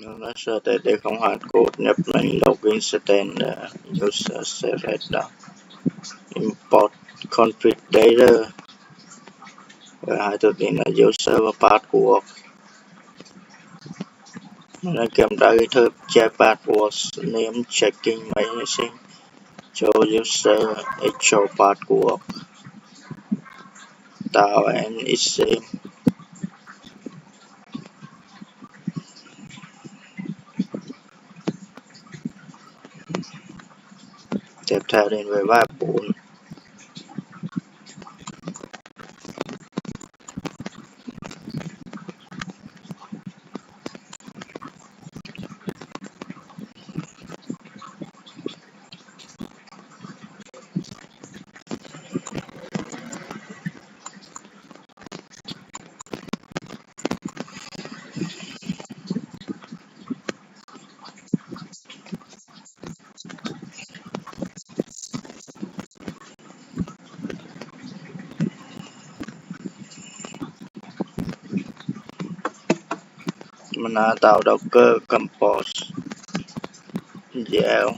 nó sẽ để không hard code nhập mình login stand user select đó import config data hai tụi này là user và password nó kiểm tra cái thứ check password name checking mấy sinh cho user show password tạo and is same tiếp theo đến với bài 4 mình đã tạo Docker Compose GL